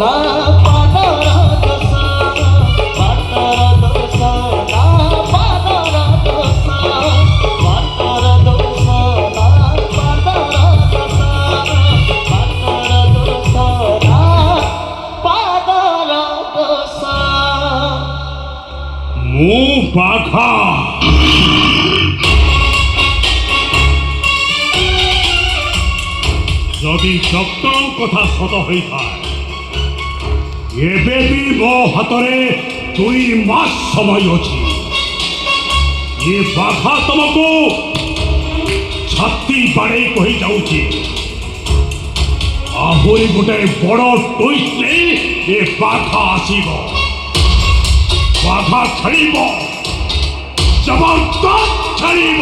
না পাদর দোষ পাদর দোষ না পাদর দোষ পাদর দোষ না পাদর দোষ পাদর দোষ না পাদর দোষ মু বাঘা যদি ডক্টর কথা সত হয়ে থাকে এবে বি মো হাতরে 2 মাস সময় ଅଛି ଏ ବାଘା ତମକୁ ଛାତି ବାଡ଼େଇ କହି ଯାଉଛି ଆହୁରି ଗୋଟେ ବଡ଼ ଟୁଇଷ୍ଟ ନେଇ ଏ ବାଘା ଆସିବ ବାଘା ଖେଳିବ ଜବରଦସ୍ତ ଖେଳିବ